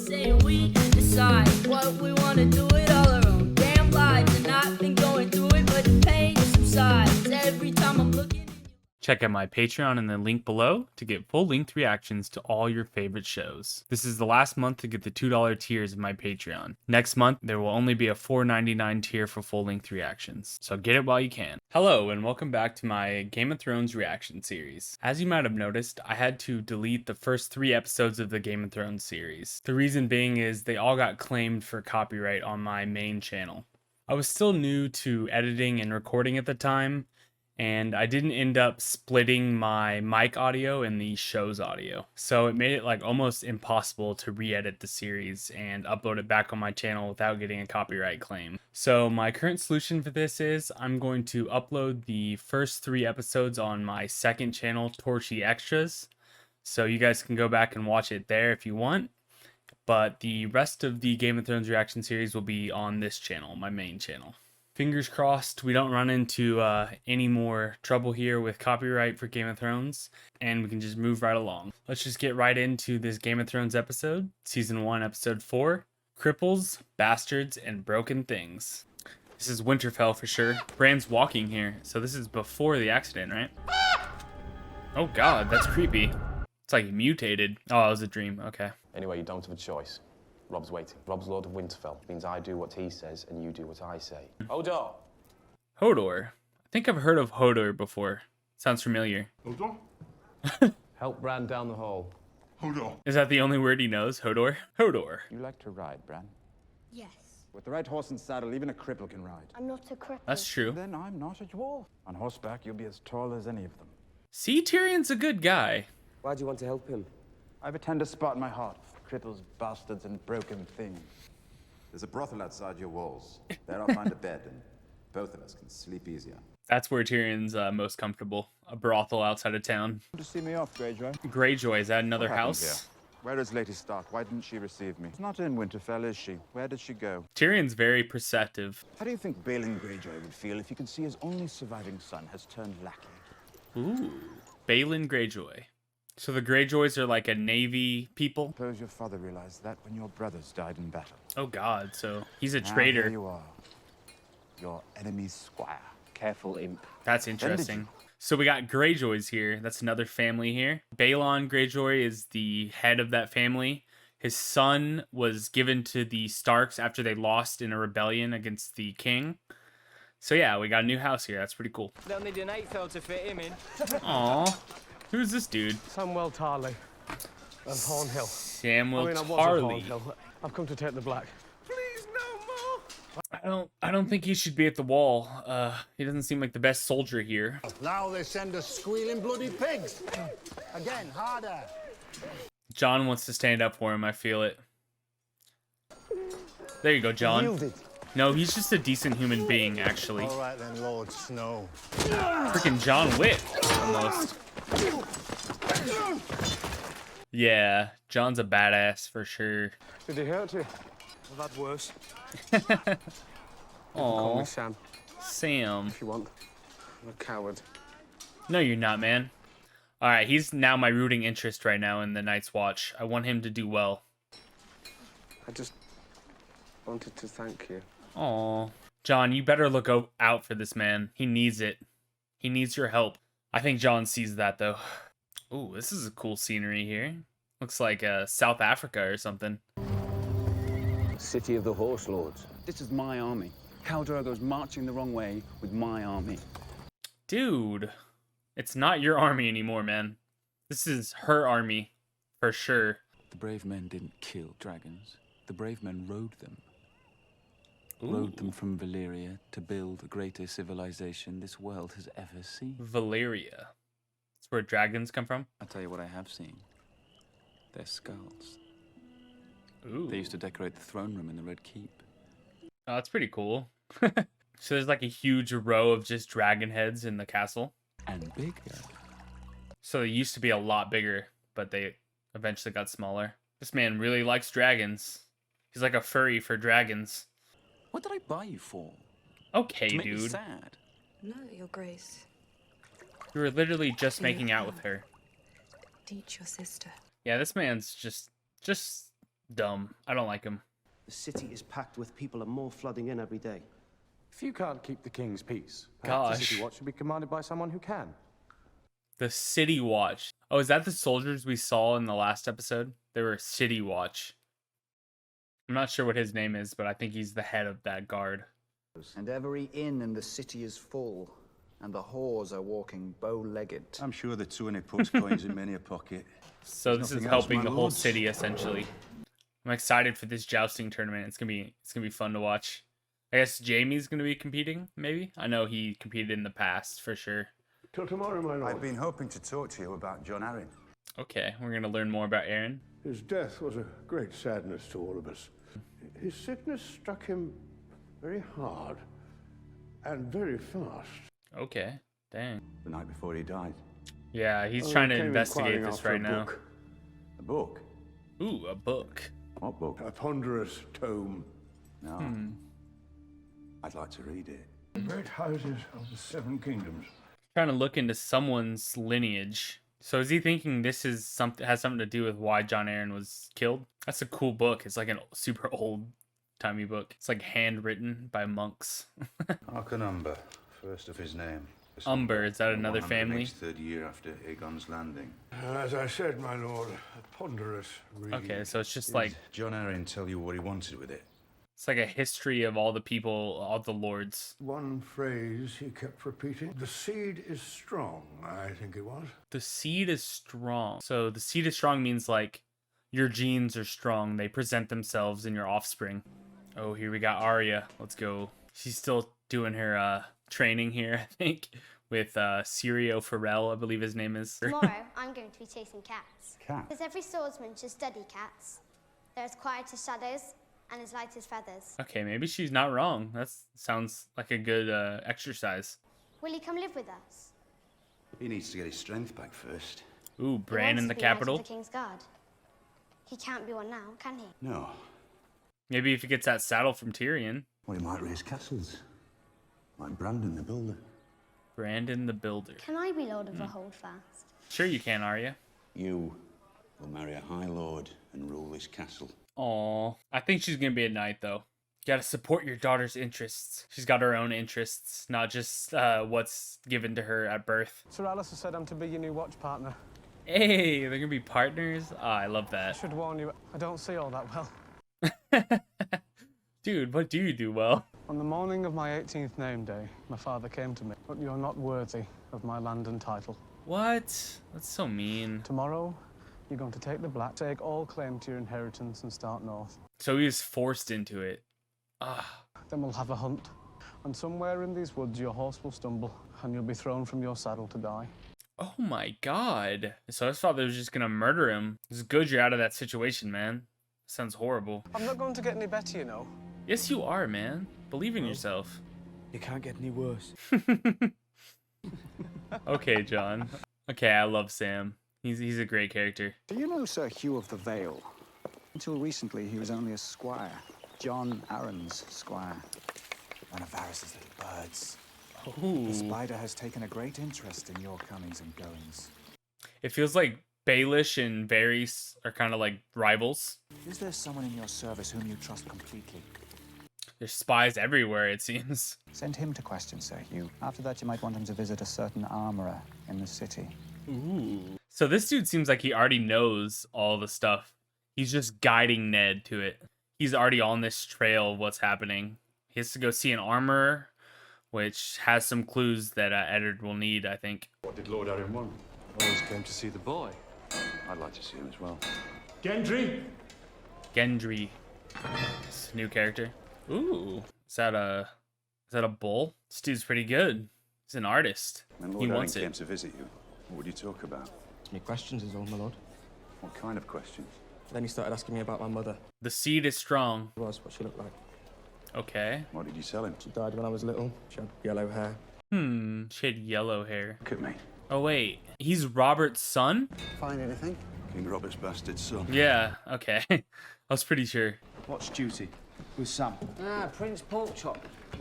saying we decide what we want to do it all our own damn lives. And I've been going through it, but the pain subsides every time I'm looking. Check out my Patreon in the link below to get full-length reactions to all your favorite shows. This is the last month to get the $2 tiers of my Patreon. Next month, there will only be a $4.99 tier for full-length reactions, so get it while you can. Hello, and welcome back to my Game of Thrones reaction series. As you might have noticed, I had to delete the first 3 episodes of the Game of Thrones series. The reason being is they all got claimed for copyright on my main channel. I was still new to editing and recording at the time, and I didn't end up splitting my mic audio and the show's audio. So it made it like almost impossible to re-edit the series and upload it back on my channel without getting a copyright claim. So my current solution for this is I'm going to upload the first 3 episodes on my second channel, Torchy Extras. So you guys can go back and watch it there if you want. But the rest of the Game of Thrones reaction series will be on this channel, my main channel. Fingers crossed we don't run into any more trouble here with copyright for Game of Thrones, and we can just move right along. Let's just get right into this Game of Thrones episode, Season 1, Episode 4, Cripples, Bastards, and Broken Things. This is Winterfell for sure. Bran's walking here, so this is before the accident, right? Oh god, that's creepy. It's like he mutated. Oh, it was a dream, okay. Anyway, you don't have a choice. Rob's waiting. Rob's Lord of Winterfell. Means I do what he says and you do what I say. Hodor! Hodor. I think I've heard of Hodor before. Sounds familiar. Hodor? Help Bran down the hall. Hodor. Is that the only word he knows? Hodor? Hodor. You like to ride, Bran? Yes. With the right horse and saddle, even a cripple can ride. I'm not a cripple. That's true. Then I'm not a dwarf. On horseback, you'll be as tall as any of them. See, Tyrion's a good guy. Why do you want to help him? I have a tender spot in my heart for cripples, bastards, and broken things. There's a brothel outside your walls. There I'll find a bed, and both of us can sleep easier. That's where Tyrion's most comfortable. A brothel outside of town. To see me off, Greyjoy. Greyjoy, is that another What happened house? here? Where is Lady Stark? Why didn't she receive me? She's not in Winterfell, is she? Where did she go? Tyrion's very perceptive. How do you think Balin Greyjoy would feel if he could see his only surviving son has turned lackey? Ooh. Balin Greyjoy. So the Greyjoys are like a navy people? Suppose your father realized that when your brothers died in battle. Oh god, so he's a Now traitor. here you are, your enemy's squire. Careful, imp. That's interesting. So we got Greyjoys here. That's another family here. Balon Greyjoy is the head of that family. His son was given to the Starks after they lost in a rebellion against the king. So yeah, we got a new house here. That's pretty cool. They'll need an 8-fell to fit him in. Aww. Who's this dude? Samuel Tarley of Hornhill. Samuel I was at Tarley. Hornhill. I've come to take the black. Please, no more. I don't think he should be at the wall. He doesn't seem like the best soldier here. Now they send us squealing bloody pigs. Again, harder. Jon wants to stand up for him. I feel it. There you go, Jon. Yielded. No, he's just a decent human being, actually. All right then, Lord Snow. Freaking John Wick, almost. Yeah, John's a badass for sure. Did he hurt you? I've had worse. Call me Aw, Sam Sam. if you want. I'm a coward. No, you're not, man. All right, he's now my rooting interest right now in the Night's Watch. I want him to do well. I just wanted to thank you. Aw. John, you better look out for this man. He needs it. He needs your help. I think John sees that, though. Ooh, this is a cool scenery here. Looks like South Africa or something. City of the Horse Lords. This is my army. Khal Drogo's marching the wrong way with my army. Dude, it's not your army anymore, man. This is her army, for sure. The brave men didn't kill dragons. The brave men rode them. Ooh. Rode them from Valyria to build a greater civilization this world has ever seen. Valyria. That's where dragons come from? I'll tell you what I have seen. Their skulls. Ooh. They used to decorate the throne room in the Red Keep. Oh, that's pretty cool. So there's like a huge row of just dragon heads in the castle. And bigger. So they used to be a lot bigger, but they eventually got smaller. This man really likes dragons. He's like a furry for dragons. What did I buy you for? Okay, To make me dude. sad. No, Your Grace. You were literally just making out with her. Teach your sister. Yeah, this man's just dumb. I don't like him. The city is packed with people and more flooding in every day. If you can't keep the king's peace, perhaps the Gosh. city watch should be commanded by someone who can. The City Watch. Oh, is that the soldiers we saw in the last episode? They were City Watch. I'm not sure what his name is, but I think he's the head of that guard. And every inn in the city is full, and the whores are walking bow-legged. I'm sure the 20 puts coins in many a pocket. So this is nothing else, helping my the whole lords. city essentially. I'm excited for this jousting tournament. It's gonna be fun to watch. I guess Jamie's gonna be competing, maybe. I know he competed in the past for sure. Till tomorrow, my lord. I've been hoping to talk to you about John Arryn. Okay, we're gonna learn more about Aaron. His death was a great sadness to all of us. His sickness struck him very hard and very fast. Okay, dang. The night before he died. Yeah, he's Oh, trying to came investigate inquiring this after right a now. book. A book? Ooh, a book. What book? A ponderous tome. No. I'd like to read it. The great houses of the Seven Kingdoms. Trying to look into someone's lineage. So is he thinking this is has something to do with why John Arryn was killed? That's a cool book. It's like a super old timey book. It's like handwritten by monks. Archon Umber, first of his name. Umber, is that another family? 103rd year after Aegon's landing. As I said, my lord, a ponderous read. Okay, so it's just like John Arryn tell you what he wanted with it? it's like a history of all the people, all the lords. One phrase he kept repeating. The seed is strong, I think it was. The seed is strong. So the seed is strong means like your genes are strong. They present themselves in your offspring. Oh, here we got Arya. Let's go. She's still doing her training here, I think, with Sirio Farrell, I believe his name is. Tomorrow, I'm going to be chasing cats. Cat? Because every swordsman should study cats. They're as quiet as shadows and as light as feathers. Okay, maybe she's not wrong. That sounds like a good exercise. Will you come live with us? He needs to get his strength back first. Ooh, He Bran wants in to the be Knight of capital. the King's Guard. He can't be one now, can he? No. Maybe if he gets that saddle from Tyrion. Well, he might raise castles. Like Brandon the Builder. Brandon the Builder. Can I be Lord of the Holdfast? Sure you can, Arya. You will marry a High Lord and rule this castle. Aw. I think she's gonna be a knight, though. You gotta support your daughter's interests. She's got her own interests, not just what's given to her at birth. Sir Alistair said I'm to be your new watch partner. Hey, they're gonna be partners? Ah, I love that. Should warn you, I don't see all that well. Dude, what do you do well? On the morning of my 18th name day, my father came to me. But you're not worthy of my land and title. What? That's so mean. Tomorrow, you're going to take the black, take all claim to your inheritance and start north. So he was forced into it. Ah. Then we'll have a hunt. And somewhere in these woods, your horse will stumble, and you'll be thrown from your saddle to die. Oh my god. So his father was just gonna murder him. It's good you're out of that situation, man. Sounds horrible. I'm not going to get any better, you know. Yes, you are, man. Believe in yourself. It can't get any worse. Okay, John. Okay, I love Sam. He's a great character. Do you know Sir Hugh of the Vale? Until recently, he was only a squire. John Arryn's squire. One of Varys' little birds. Ooh. The spider has taken a great interest in your comings and goings. It feels like Baelish and Varys are kind of like rivals. Is there someone in your service whom you trust completely? There's spies everywhere, it seems. Send him to question Sir Hugh. After that, you might want him to visit a certain armorer in the city. Ooh. So this dude seems like he already knows all the stuff. He's just guiding Ned to it. He's already on this trail of what's happening. He has to go see an armorer, which has some clues that Eddard will need, I think. What did Lord Arryn want? Always came to see the boy. I'd like to see him as well. Gendry! Gendry. It's a new character. Ooh. Is that a bull? This dude's pretty good. He's an artist. When He Lord wants Arryn it. came to visit you, what would you talk about? Any questions is all, my lord. What kind of questions? Then he started asking me about my mother. The seed is strong. Who was, what she looked like. Okay. What did you tell him? She died when I was little. She had yellow hair. She had yellow hair. Look at me. Oh, wait. He's Robert's son? Find anything? King Robert's bastard son. Yeah, okay. I was pretty sure. What's duty? With Sam. Ah, Prince Porkchop.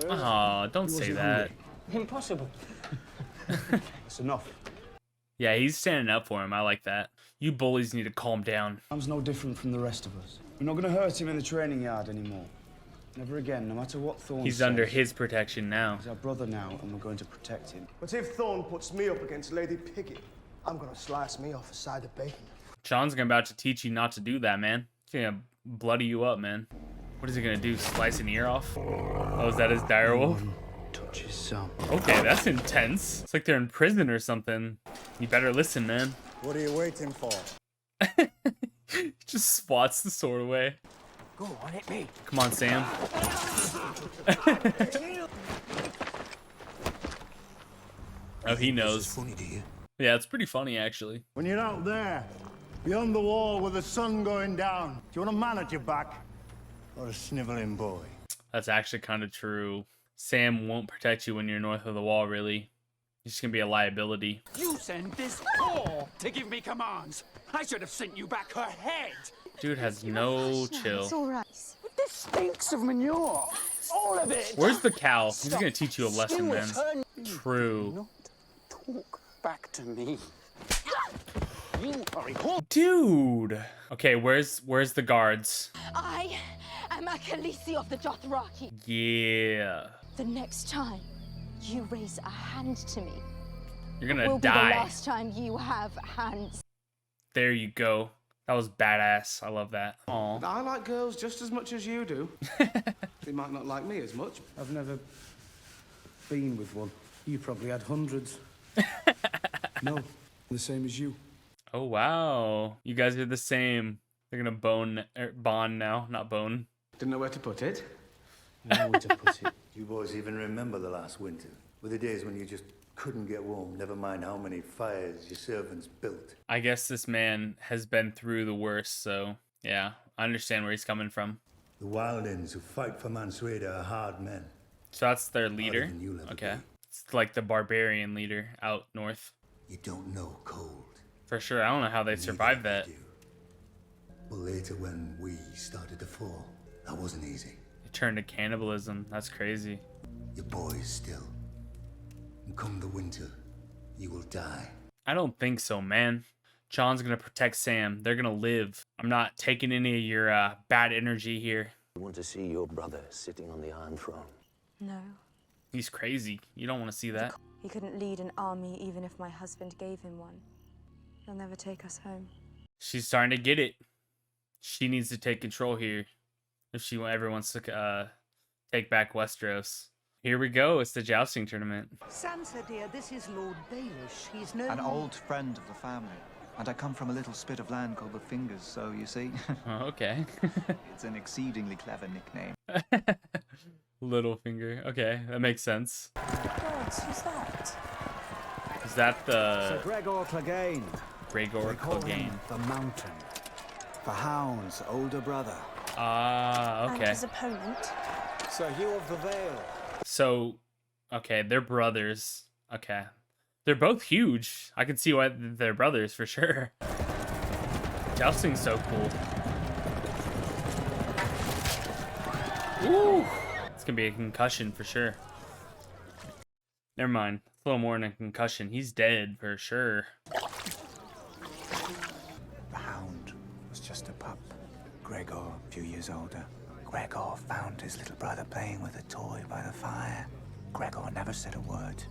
Oh, don't say that. Impossible. It's enough. Yeah, he's standing up for him. I like that. You bullies need to calm down. Sam's no different from the rest of us. We're not gonna hurt him in the training yard anymore. Never again, no matter what Thorn He's says. under his protection now. He's our brother now, and we're going to protect him. But if Thorn puts me up against Lady Piggott, I'm gonna slice me off a side of bacon. John's about to teach you not to do that, man. He's gonna bloody you up, man. What is he gonna do? Slice an ear off? Oh, is that his direwolf? Touch his son. Okay, that's intense. It's like they're in prison or something. You better listen, man. What are you waiting for? He just swats the sword away. Go on, hit me. Come on, Sam. Oh, he knows. Funny to you? Yeah, it's pretty funny, actually. When you're out there, beyond the wall with the sun going down, do you want a man at your back? Or a sniveling boy? That's actually kind of true. Sam won't protect you when you're north of the wall, really. He's just gonna be a liability. You sent this whore to give me commands. I should have sent you back her head. Dude has no chill. It's all right. This stinks of manure. All of it. Where's the cow? He's gonna teach you a lesson, man. True. Talk back to me. You are a whore. Dude. Okay, where's the guards? I am a Khaleesi of the Dothraki. Yeah. The next time you raise a hand to me, You're gonna will die. be the last time you have hands. There you go. That was badass. I love that. Aw. I like girls just as much as you do. They might not like me as much. I've never been with one. You probably had hundreds. No, the same as you. Oh wow. You guys are the same. They're gonna bond now, not bone. Didn't know where to put it. Nowhere to put it. You boys even remember the last winter? Were the days when you just couldn't get warm, never mind how many fires your servants built. I guess this man has been through the worst, so yeah, I understand where he's coming from. The Wildings who fight for Mansreda are hard men. So that's their leader? Harder than you'll ever Okay. be. It's like the barbarian leader out north. You don't know cold. For sure. I don't know how they survived that. But later when we started to fall, that wasn't easy. It turned to cannibalism. That's crazy. Your boys still. And come the winter, you will die. I don't think so, man. John's gonna protect Sam. They're gonna live. I'm not taking any of your bad energy here. You want to see your brother sitting on the Iron Throne? No. He's crazy. You don't want to see that. He couldn't lead an army even if my husband gave him one. He'll never take us home. She's starting to get it. She needs to take control here if she ever wants to take back Westeros. Here we go. It's the jousting tournament. Sansa, dear, this is Lord Baelish. He's no An old friend of the family. And I come from a little spit of land called the Fingers, so you see. Oh, okay. It's an exceedingly clever nickname. Littlefinger. Okay, that makes sense. Gods, who's that? Is that the Sir Gregor Clegane. Gregor They call Clegane? him the Mountain. The Hound's older brother. Ah, And okay. his opponent. Sir Hugh of the Vale. So, okay, they're brothers. Okay. They're both huge. I can see why they're brothers for sure. Jousting's so cool. Ooh! It's gonna be a concussion for sure. Never mind. It's a little more than a concussion. He's dead for sure. The Hound was just a pup. Gregor, a few years older. Gregor found his little brother playing with a toy by the fire. Gregor never said a word.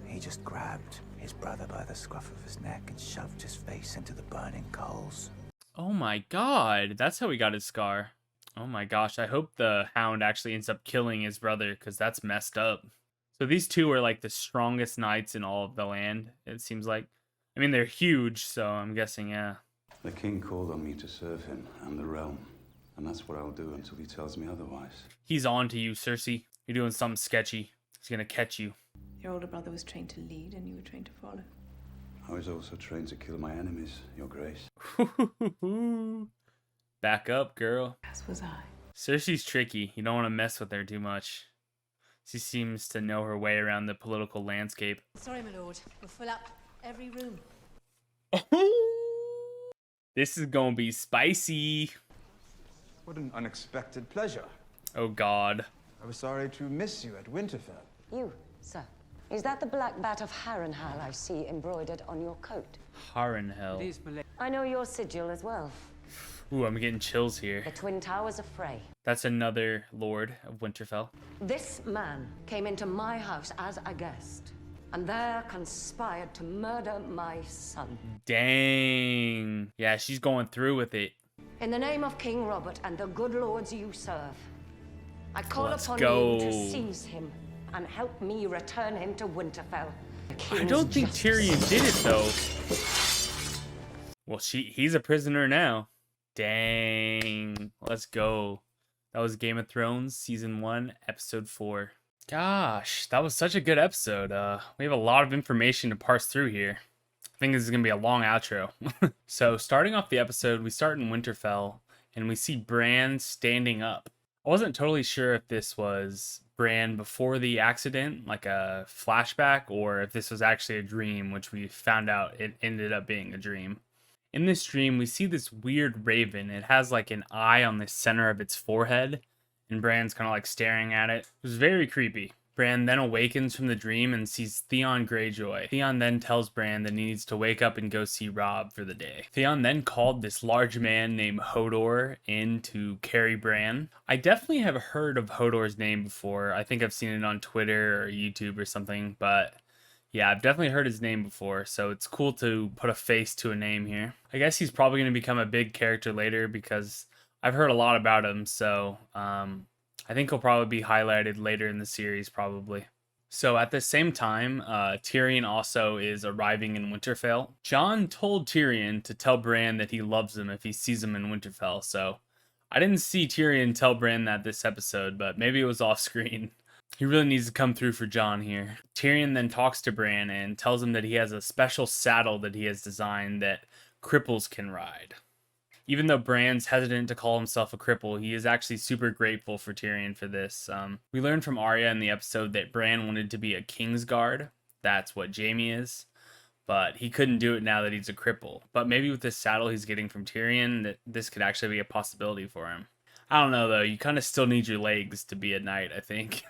He just grabbed his brother by the scruff of his neck and shoved his face into the burning coals. Oh my god. That's how he got his scar. Oh my gosh. I hope the Hound actually ends up killing his brother because that's messed up. So these two are like the strongest knights in all of the land, it seems like. I mean, they're huge, so I'm guessing, yeah. The king called on me to serve him and the realm, and that's what I'll do until he tells me otherwise. He's on to you, Cersei. You're doing something sketchy. He's gonna catch you. Your older brother was trained to lead and you were trained to follow. I was also trained to kill my enemies, Your Grace. Back up, girl. As was I. Cersei's tricky. You don't want to mess with her too much. She seems to know her way around the political landscape. Sorry, my lord. We'll fill up every room. This is gonna be spicy. What an unexpected pleasure. Oh god. I was sorry to miss you at Winterfell. You, sir. Is that the black bat of Harrenhal I see embroidered on your coat? Harrenhal. I know your sigil as well. Ooh, I'm getting chills here. The Twin Towers of Frey. That's another Lord of Winterfell. This man came into my house as a guest, and there conspired to murder my son. Dang. Yeah, she's going through with it. In the name of King Robert and the good lords you serve, I call Let's upon go. you to seize him and help me return him to Winterfell. I don't think Tyrion did it though. Well, he's a prisoner now. Dang. Let's go. That was Game of Thrones Season 1, Episode 4. Gosh, that was such a good episode. We have a lot of information to parse through here. I think this is going to be a long outro. So, starting off the episode, we start in Winterfell, and we see Bran standing up. I wasn't totally sure if this was Bran before the accident, like a flashback, or if this was actually a dream, which we found out it ended up being a dream. In this dream, we see this weird raven. It has like an eye on the center of its forehead, and Bran's kind of like staring at it. It was very creepy. Bran then awakens from the dream and sees Theon Greyjoy. Theon then tells Bran that he needs to wake up and go see Robb for the day. Theon then called this large man named Hodor in to carry Bran. I definitely have heard of Hodor's name before. I think I've seen it on Twitter or YouTube or something, but yeah, I've definitely heard his name before, so it's cool to put a face to a name here. I guess he's probably going to become a big character later because I've heard a lot about him, so I think he'll probably be highlighted later in the series, probably. So at the same time, Tyrion also is arriving in Winterfell. Jon told Tyrion to tell Bran that he loves him if he sees him in Winterfell, so I didn't see Tyrion tell Bran that this episode, but maybe it was off screen. He really needs to come through for Jon here. Tyrion then talks to Bran and tells him that he has a special saddle that he has designed that cripples can ride. Even though Bran's hesitant to call himself a cripple, he is actually super grateful for Tyrion for this. We learned from Arya in the episode that Bran wanted to be a Kingsguard. That's what Jaime is. But he couldn't do it now that he's a cripple. But maybe with this saddle he's getting from Tyrion, that this could actually be a possibility for him. I don't know, though. You kind of still need your legs to be a knight, I think.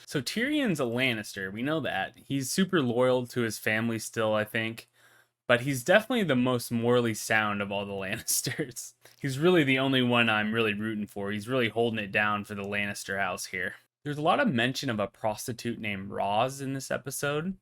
So Tyrion's a Lannister. We know that. He's super loyal to his family still, I think. But he's definitely the most morally sound of all the Lannisters. He's really the only one I'm really rooting for. He's really holding it down for the Lannister house here. There's a lot of mention of a prostitute named Roz in this episode.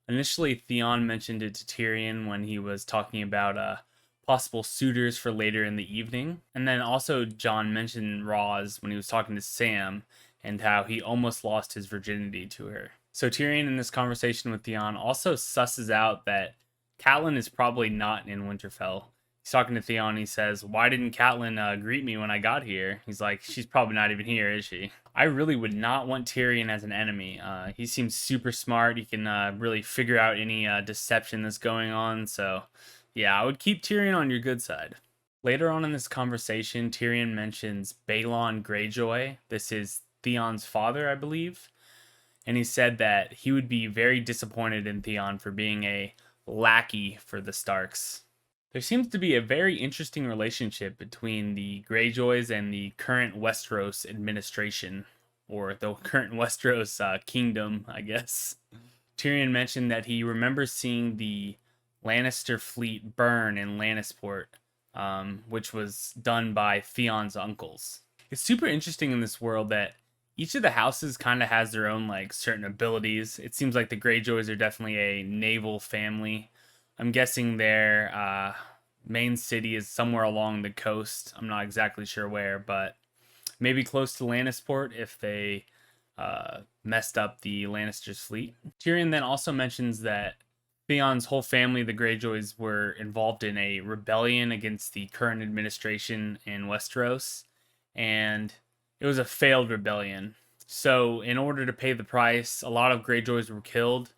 Initially, Theon mentioned it to Tyrion when he was talking about possible suitors for later in the evening. And then also Jon mentioned Roz when he was talking to Sam and how he almost lost his virginity to her. So Tyrion in this conversation with Theon also susses out that Catelyn is probably not in Winterfell. He's talking to Theon. He says, "Why didn't Catelyn greet me when I got here?" He's like, "She's probably not even here, is she?" I really would not want Tyrion as an enemy. He seems super smart. He can really figure out any deception that's going on. So, yeah, I would keep Tyrion on your good side. Later on in this conversation, Tyrion mentions Balon Greyjoy. This is Theon's father, I believe. And he said that he would be very disappointed in Theon for being a lackey for the Starks. There seems to be a very interesting relationship between the Greyjoys and the current Westeros administration, or the current Westeros kingdom, I guess. Tyrion mentioned that he remembers seeing the Lannister fleet burn in Lannisport, which was done by Theon's uncles. It's super interesting in this world that each of the houses kind of has their own like certain abilities. It seems like the Greyjoys are definitely a naval family. I'm guessing their main city is somewhere along the coast. I'm not exactly sure where, but maybe close to Lannisport if they messed up the Lannisters' fleet. Tyrion then also mentions that Theon's whole family, the Greyjoys, were involved in a rebellion against the current administration in Westeros, and it was a failed rebellion. So in order to pay the price, a lot of Greyjoys were killed,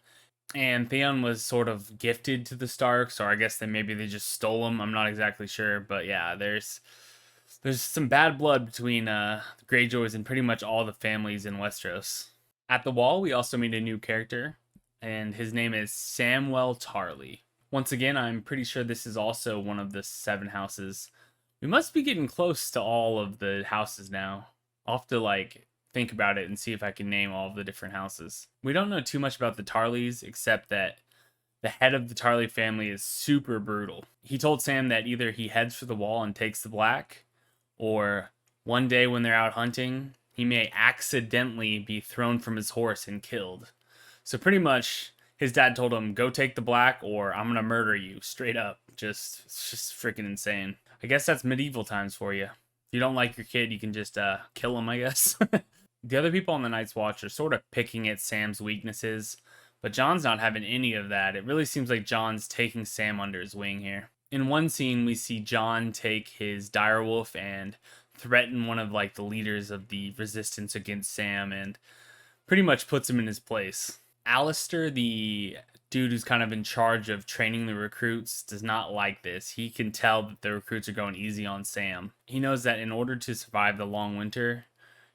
and Theon was sort of gifted to the Starks, or I guess maybe they just stole him. I'm not exactly sure, but yeah, there's some bad blood between the Greyjoys and pretty much all the families in Westeros. At the Wall, we also meet a new character, and his name is Samwell Tarly. Once again, I'm pretty sure this is also one of the 7 houses. We must be getting close to all of the houses now. I'll have to think about it and see if I can name all of the different houses. We don't know too much about the Tarleys, except that the head of the Tarly family is super brutal. He told Sam that either he heads for the wall and takes the black, or one day when they're out hunting, he may accidentally be thrown from his horse and killed. So pretty much, his dad told him, go take the black or I'm gonna murder you, straight up. It's just freaking insane. I guess that's medieval times for you. If you don't like your kid, you can just kill him, I guess. The other people on the Night's Watch are sort of picking at Sam's weaknesses, but John's not having any of that. It really seems like John's taking Sam under his wing here. In one scene, we see John take his direwolf and threaten one of like the leaders of the resistance against Sam and pretty much puts him in his place. Alistair, the dude who's kind of in charge of training the recruits, does not like this. He can tell that the recruits are going easy on Sam. He knows that in order to survive the long winter,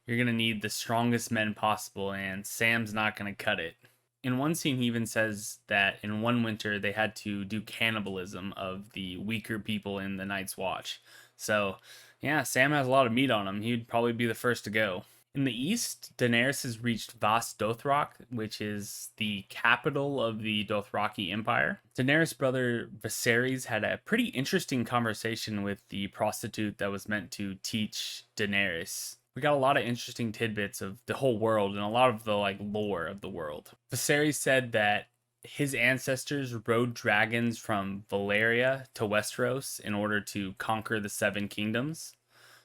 you're going to need the strongest men possible, and Sam's not going to cut it. In one scene, he even says that in one winter, they had to do cannibalism of the weaker people in the Night's Watch. So, yeah, Sam has a lot of meat on him. He'd probably be the first to go. In the east, Daenerys has reached Vas Dothrak, which is the capital of the Dothraki Empire. Daenerys' brother Viserys had a pretty interesting conversation with the prostitute that was meant to teach Daenerys. We got a lot of interesting tidbits of the whole world and a lot of the like lore of the world. Viserys said that his ancestors rode dragons from Valyria to Westeros in order to conquer the Seven Kingdoms.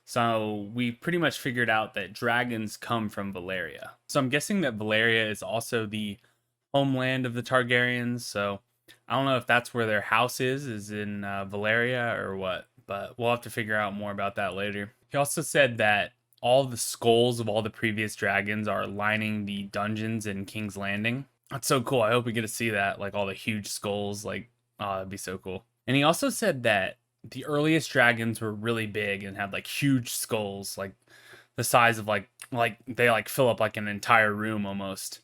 So we pretty much figured out that dragons come from Valyria. So I'm guessing that Valyria is also the homeland of the Targaryens. So I don't know if that's where their house is in Valyria or what, but we'll have to figure out more about that later. He also said that all the skulls of all the previous dragons are lining the dungeons in King's Landing. That's so cool. I hope we get to see that, like all the huge skulls. Like, oh, that'd be so cool. And he also said that the earliest dragons were really big and had like huge skulls, like the size of like they like fill up like an entire room almost.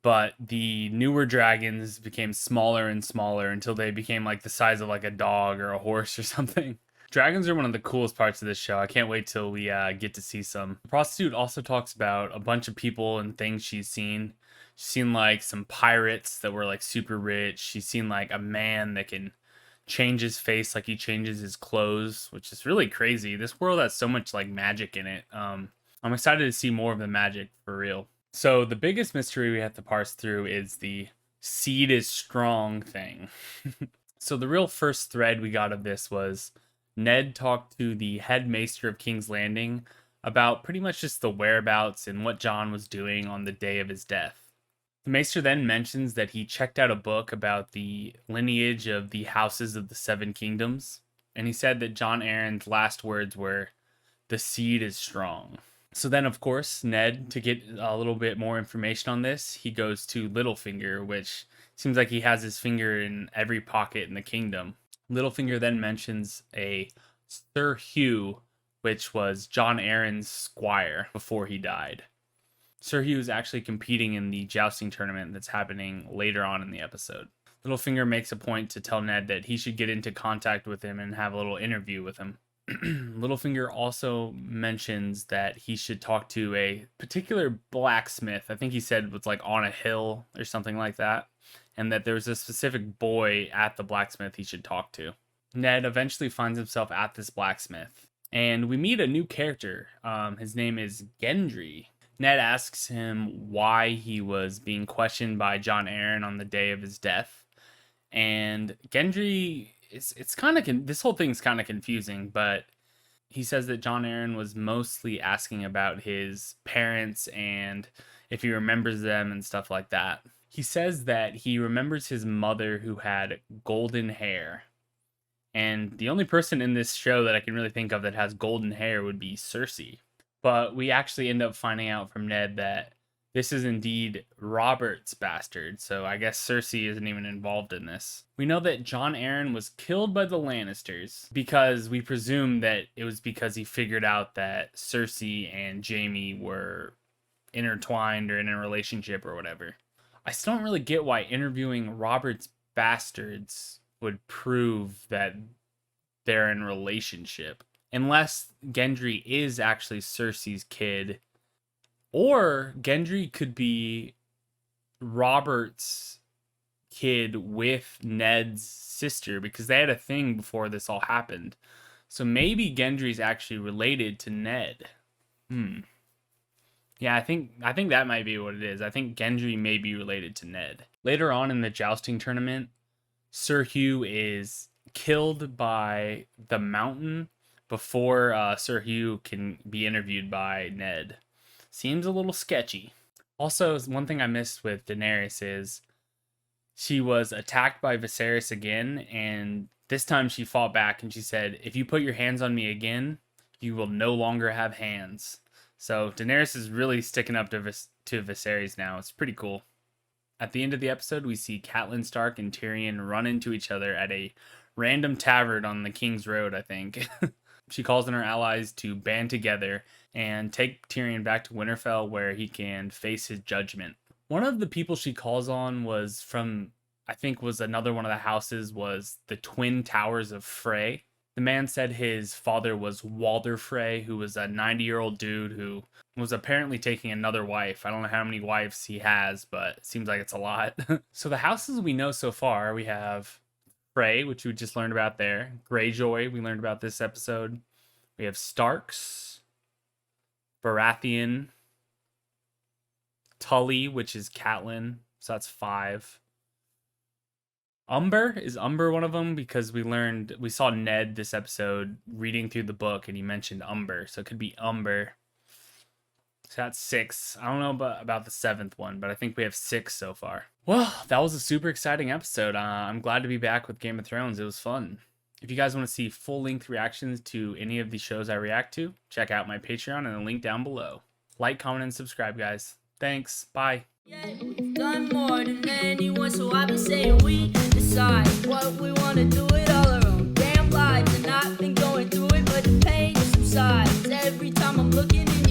But the newer dragons became smaller and smaller until they became like the size of like a dog or a horse or something. Dragons are one of the coolest parts of this show. I can't wait till we get to see some. The prostitute also talks about a bunch of people and things she's seen. She's seen like some pirates that were like super rich. She's seen like a man that can change his face like he changes his clothes, which is really crazy. This world has so much like magic in it. I'm excited to see more of the magic for real. So the biggest mystery we have to parse through is the seed is strong thing. So the real first thread we got of this was Ned talked to the head maester of King's Landing about pretty much just the whereabouts and what John was doing on the day of his death. The maester then mentions that he checked out a book about the lineage of the houses of the Seven Kingdoms, and he said that Jon Arryn's last words were, "The seed is strong." So then, of course, Ned, to get a little bit more information on this, he goes to Littlefinger, which seems like he has his finger in every pocket in the kingdom. Littlefinger then mentions a Sir Hugh, which was Jon Arryn's squire before he died. Sir Hugh is actually competing in the jousting tournament that's happening later on in the episode. Littlefinger makes a point to tell Ned that he should get into contact with him and have a little interview with him. Littlefinger also mentions that he should talk to a particular blacksmith. I think he said was like on a hill or something like that. And that there's a specific boy at the blacksmith he should talk to. Ned eventually finds himself at this blacksmith. And we meet a new character. His name is Gendry. Ned asks him why he was being questioned by Jon Arryn on the day of his death. And Gendry, it's kind of, this whole thing's kind of confusing, but he says that Jon Arryn was mostly asking about his parents and if he remembers them and stuff like that. He says that he remembers his mother who had golden hair. And the only person in this show that I can really think of that has golden hair would be Cersei. But we actually end up finding out from Ned that this is indeed Robert's bastard, so I guess Cersei isn't even involved in this. We know that Jon Arryn was killed by the Lannisters because we presume that it was because he figured out that Cersei and Jaime were intertwined or in a relationship or whatever. I still don't really get why interviewing Robert's bastards would prove that they're in a relationship. Unless Gendry is actually Cersei's kid. Or Gendry could be Robert's kid with Ned's sister because they had a thing before this all happened. So maybe Gendry's actually related to Ned. Yeah, I think that might be what it is. I think Gendry may be related to Ned. Later on in the jousting tournament, Sir Hugh is killed by the mountain before Sir Hugh can be interviewed by Ned. Seems a little sketchy. Also, one thing I missed with Daenerys is she was attacked by Viserys again, and this time she fought back and she said, "If you put your hands on me again, you will no longer have hands." So Daenerys is really sticking up to Viserys now. It's pretty cool. At the end of the episode, we see Catelyn Stark and Tyrion run into each other at a random tavern on the King's Road, I think. She calls on her allies to band together and take Tyrion back to Winterfell where he can face his judgment. One of the people she calls on was from, I think was another one of the houses, was the Twin Towers of Frey. The man said his father was Walder Frey, who was a 90-year-old dude who was apparently taking another wife. I don't know how many wives he has, but it seems like it's a lot. So the houses we know so far, we have Frey, which we just learned about there. Greyjoy, we learned about this episode. We have Starks, Baratheon, Tully, which is Catelyn, so that's 5. Umber, is Umber one of them? Because we saw Ned this episode reading through the book and he mentioned Umber, so it could be Umber. So that's 6. I don't know about the 7th one, but I think we have 6 so far. Well, that was a super exciting episode. I'm glad to be back with Game of Thrones. It was fun. If you guys want to see full-length reactions to any of the shows I react to, check out my Patreon and the link down below. Like, comment, and subscribe, guys. Thanks. Bye. We've done more than anyone, so I've been saying we decide what we want to do it all our own damn lives, and I've been going through it, but the pain subsides every time I'm looking in